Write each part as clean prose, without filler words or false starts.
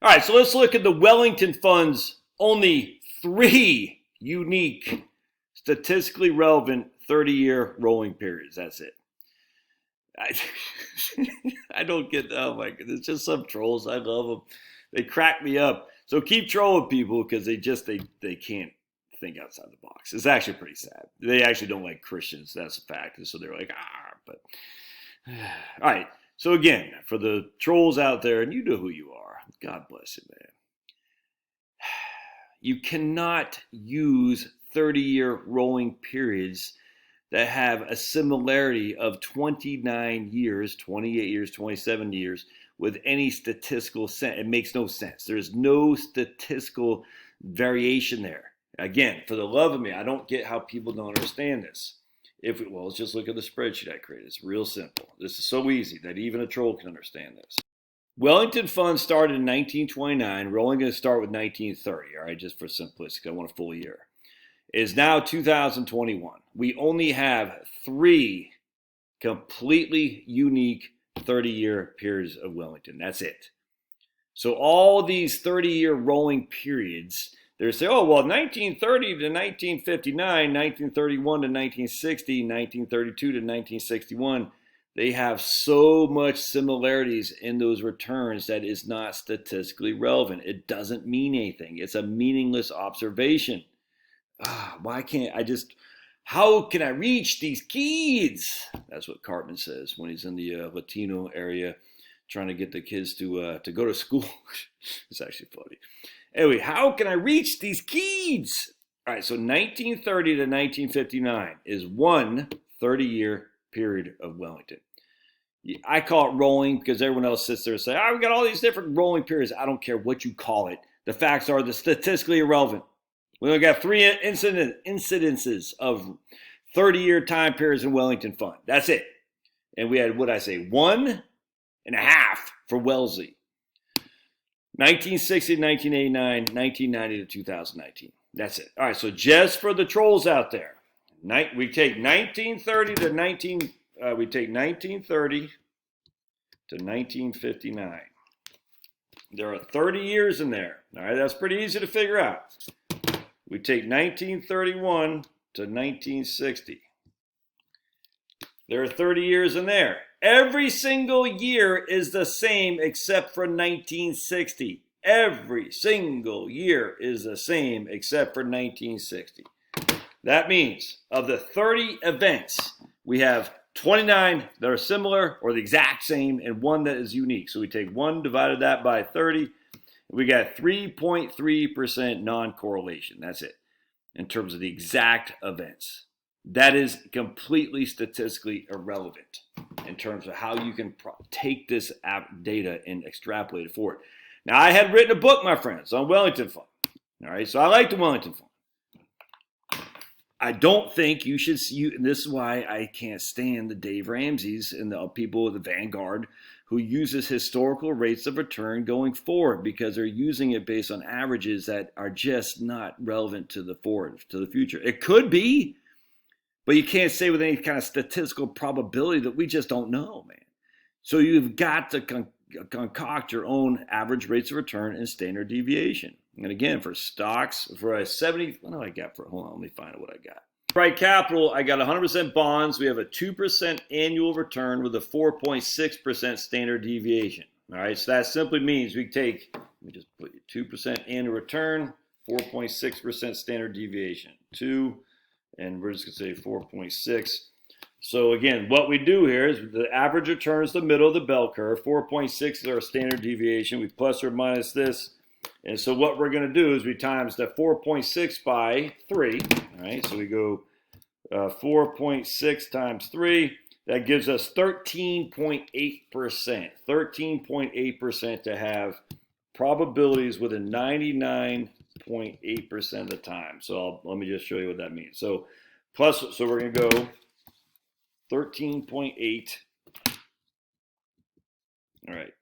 All right, so let's look at the Wellington Fund's only 3 unique, statistically relevant 30-year rolling periods. That's it. I don't get, oh my goodness, it's just some trolls. I love them. They crack me up. So keep trolling people because they can't think outside the box. It's actually pretty sad. They actually don't like Christians. That's a fact. And so they're like, but. All right. So again, for the trolls out there, and you know who you are, God bless you, man. You cannot use 30-year rolling periods that have a similarity of 29 years, 28 years, 27 years with any statistical sense. It makes no sense. There's no statistical variation there. Again, for the love of me, I don't get how people don't understand this. Well, let's just look at the spreadsheet I created. It's real simple. This is so easy that even a troll can understand this. Wellington Fund started in 1929. We're only going to start with 1930, all right, just for simplicity. I want a full year. It is now 2021. We only have 3 completely unique 30-year periods of Wellington. That's it. So all these 30-year rolling periods, they say, oh, well, 1930 to 1959, 1931 to 1960, 1932 to 1961, they have so much similarities in those returns that is not statistically relevant. It doesn't mean anything. It's a meaningless observation. Why can't I just, how can I reach these kids? That's what Cartman says when he's in the Latino area trying to get the kids to go to school. It's actually funny. Anyway, how can I reach these kids? All right, so 1930 to 1959 is one 30-year period of Wellington. I call it rolling because everyone else sits there and says, we got all these different rolling periods. I don't care what you call it. The facts are they're statistically irrelevant. We only got 3 incidences of 30-year time periods in Wellington Fund. That's it. And we had, 1.5 for Wellesley. 1960 to 1989, 1990 to 2019. That's it. All right, so just for the trolls out there, we take 1930 to 1959. There are 30 years in there. All right, that's pretty easy to figure out. We take 1931 to 1960. There are 30 years in there. Every single year is the same except for 1960. Every single year is the same except for 1960. That means of the 30 events, we have 29 that are similar or the exact same and 1 that is unique. So we take 1, divided that by 30. We got 3.3% non-correlation. That's it in terms of the exact events. That is completely statistically irrelevant in terms of how you can take this data and extrapolate it forward. Now, I had written a book, my friends, on Wellington Fund. All right, so I like the Wellington Fund. I don't think you should see, and this is why I can't stand the Dave Ramseys and the people of the Vanguard who uses historical rates of return going forward because they're using it based on averages that are just not relevant to the future. It could be, but you can't say with any kind of statistical probability that we just don't know, man. So you've got to concoct your own average rates of return and standard deviation. And again, for stocks, for a 70, what do I got for, hold on, let me find out what I got. Right, capital, I got 100% bonds. We have a 2% annual return with a 4.6% standard deviation. All right, so that simply means we take, let me just put 2% annual return, 4.6% standard deviation. 2, and we're just going to say 4.6. So again, what we do here is the average return is the middle of the bell curve. 4.6 is our standard deviation. We plus or minus this. And so what we're going to do is we times the 4.6 by 3. All right, so we go 4.6 times 3. That gives us 13.8%. 13.8% to have probabilities within 99.8% of the time. So let me just show you what that means. So plus, so we're going to go 13.8. All right.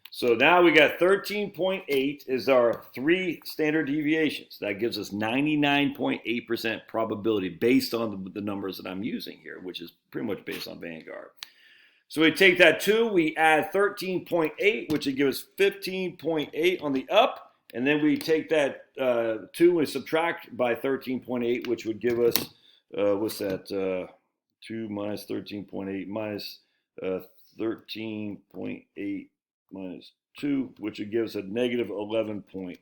So now we got 13.8 is our 3 standard deviations. That gives us 99.8% probability based on the numbers that I'm using here, which is pretty much based on Vanguard. So we take that 2, we add 13.8, which would give us 15.8 on the up. And then we take that 2 and subtract by 13.8, which would give us, what's that? 2 minus 13.8 minus 13.8 minus 2, which would give us a negative 11.8.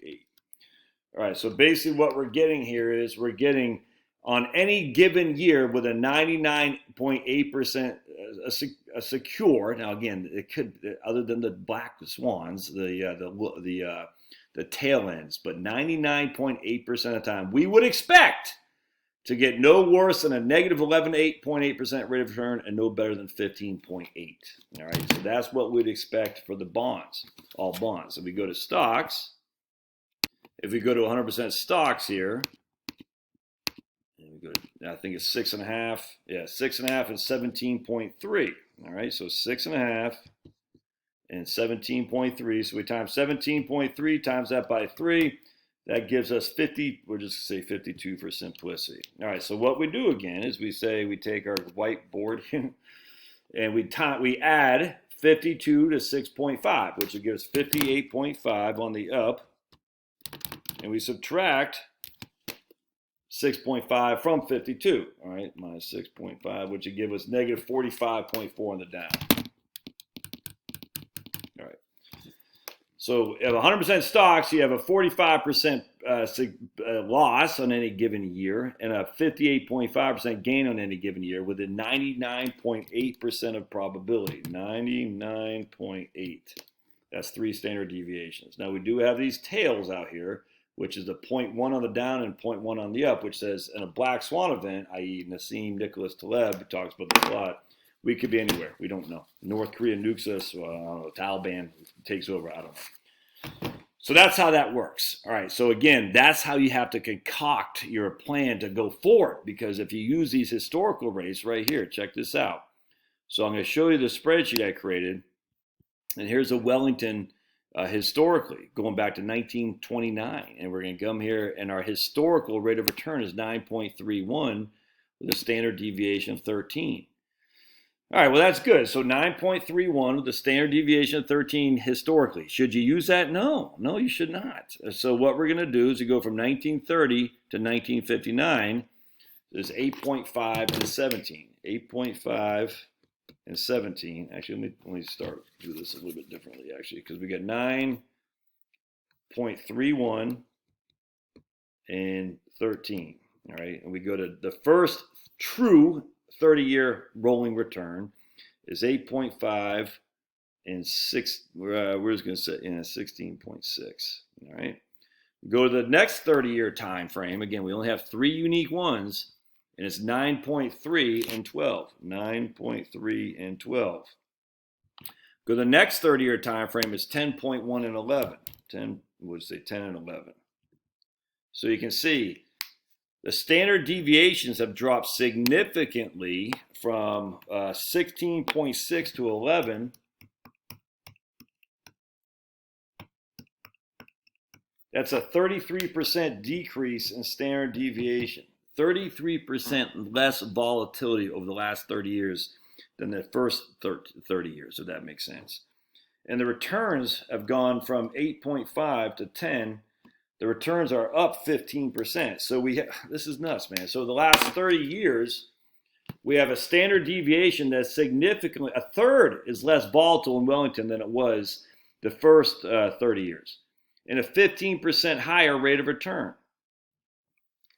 All right, so basically what we're getting here is we're getting on any given year with a 99.8% secure. Now again, it could, other than the black swans, the tail ends, but 99.8% of the time we would expect to get no worse than a negative 11.8% rate of return and no better than 15.8. All right, so that's what we'd expect for the bonds, all bonds. If we go to stocks, if we go to 100% stocks here, and we go to, I think it's 6.5. Yeah, 6.5 and 17.3. All right, so 6.5 and 17.3. So we times 17.3 times that by 3. That gives us 50. We'll just say 52 for simplicity. All right, so what we do again is we say we take our whiteboard and we add 52 to 6.5, which will give us 58.5 on the up. And we subtract 6.5 from 52, all right, minus 6.5, which would give us negative 45.4 on the down. All right. So if 100% stocks, you have a 45% loss on any given year and a 58.5% gain on any given year with a 99.8% of probability. 99.8. That's 3 standard deviations. Now we do have these tails out here, which is the 0.1 on the down and 0.1 on the up, which says in a black swan event, i.e. Nassim Nicholas Taleb, who talks about this a lot, we could be anywhere. We don't know. North Korea nukes us, or, I don't know, Taliban takes over, I don't know. So that's how that works. All right, so again, that's how you have to concoct your plan to go forward, because if you use these historical rates right here, check this out. So I'm going to show you the spreadsheet I created, and here's a Wellington historically, going back to 1929, and we're going to come here, and our historical rate of return is 9.31 with a standard deviation of 13. All right, well, that's good. So 9.31 with a standard deviation of 13 historically. Should you use that? No, you should not. So what we're going to do is we go from 1930 to 1959. There's 8.5 and 17. 8.5 and 17. Actually, let me do this a little bit differently, actually, because we got 9.31 and 13. All right, and we go to the first true 30-year rolling return is 8.5 and 6. We're just going to say 16.6. All right, go to the next 30-year time frame. Again, we only have 3 unique ones. And it's 9.3 and 12. 9.3 and 12. Go to the next 30-year time frame is 10.1 and 11. 10 and 11. So you can see the standard deviations have dropped significantly from 16.6 to 11. That's a 33% decrease in standard deviation. 33% less volatility over the last 30 years than the first 30 years, if that makes sense. And the returns have gone from 8.5 to 10. The returns are up 15%. So this is nuts, man. So the last 30 years, we have a standard deviation that's significantly, a third is less volatile in Wellington than it was the first 30 years. And a 15% higher rate of return.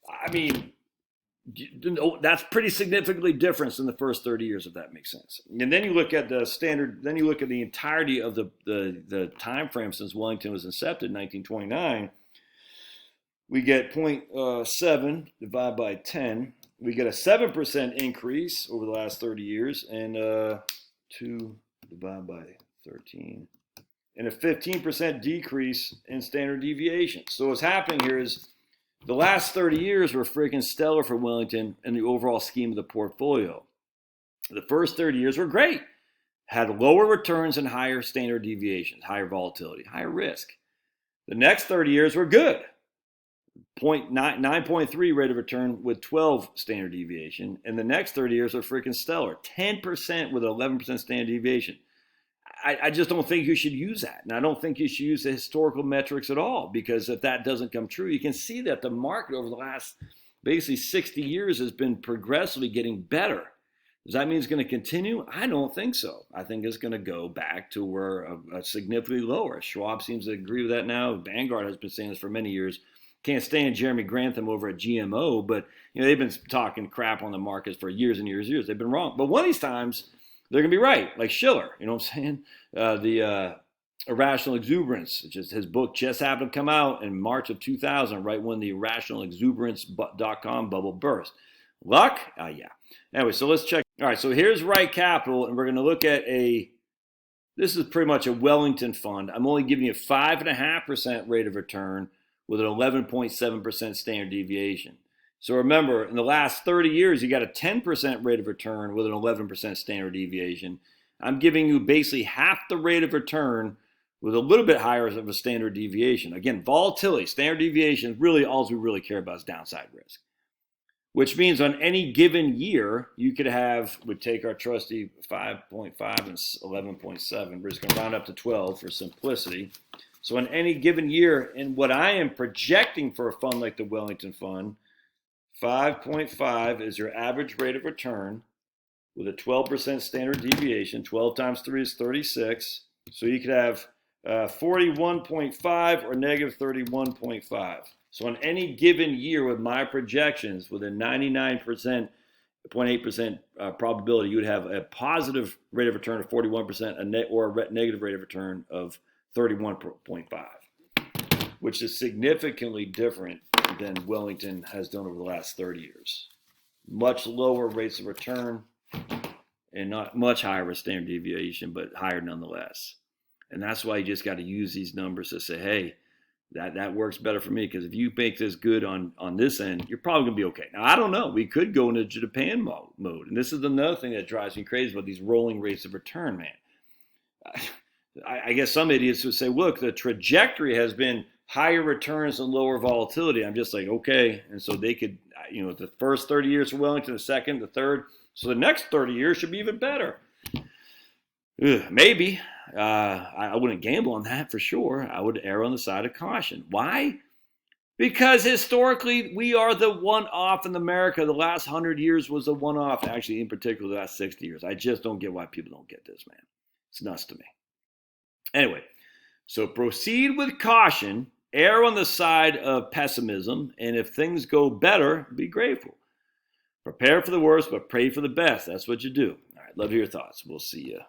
I mean, that's pretty significantly different than the first 30 years, if that makes sense. And then you look at the standard, then you look at the entirety of the time frame since Wellington was incepted in 1929. We get 0.7 divided by 10. We get a 7% increase over the last 30 years, and 2 divided by 13. And a 15% decrease in standard deviation. So what's happening here is the last 30 years were freaking stellar for Wellington in the overall scheme of the portfolio. The first 30 years were great. Had lower returns and higher standard deviations, higher volatility, higher risk. The next 30 years were good. 9.3 rate of return with 12 standard deviation. And the next 30 years are freaking stellar. 10% with 11% standard deviation. I just don't think you should use that. And I don't think you should use the historical metrics at all, because if that doesn't come true, you can see that the market over the last basically 60 years has been progressively getting better. Does that mean it's going to continue? I don't think so. I think it's going to go back to where a significantly lower. Schwab seems to agree with that now. Vanguard has been saying this for many years. Can't stand Jeremy Grantham over at GMO, but they've been talking crap on the markets for years and years and years. They've been wrong. But one of these times, they're going to be right, like Schiller. You know what I'm saying? The Irrational Exuberance, which is his book, just happened to come out in March of 2000, right when the irrationalexuberance.com bubble burst. Luck? Yeah. Anyway, so let's check. All right, so here's Wright Capital, and we're going to look at this is pretty much a Wellington fund. I'm only giving you 5.5% rate of return with an 11.7% standard deviation. So remember, in the last 30 years, you got a 10% rate of return with an 11% standard deviation. I'm giving you basically half the rate of return with a little bit higher of a standard deviation. Again, volatility, standard deviation, really all we really care about is downside risk. Which means on any given year, you could have, would take our trusty 5.5 and 11.7. We're just going to round up to 12 for simplicity. So on any given year, and what I am projecting for a fund like the Wellington Fund, 5.5 is your average rate of return with a 12% standard deviation. 12 times 3 is 36. So you could have 41.5 or negative 31.5. So on any given year with my projections, with a 99.8% probability, you would have a positive rate of return of 41% or a negative rate of return of 31.5, which is significantly different than Wellington has done over the last 30 years. Much lower rates of return and not much higher with standard deviation, but higher nonetheless. And that's why you just got to use these numbers to say, hey, that works better for me, because if you make this good on this end, you're probably going to be okay. Now, I don't know. We could go into Japan mode. And this is another thing that drives me crazy about these rolling rates of return, man. I guess some idiots would say, look, the trajectory has been higher returns and lower volatility. I'm just like, okay. And so they could, the first 30 years for Wellington, the second, the third. So the next 30 years should be even better. Maybe. I wouldn't gamble on that for sure. I would err on the side of caution. Why? Because historically, we are the one-off in America. The last 100 years was a one-off. Actually, in particular, the last 60 years. I just don't get why people don't get this, man. It's nuts to me. Anyway, so proceed with caution. Err on the side of pessimism. And if things go better, be grateful. Prepare for the worst, but pray for the best. That's what you do. All right, love your thoughts. We'll see you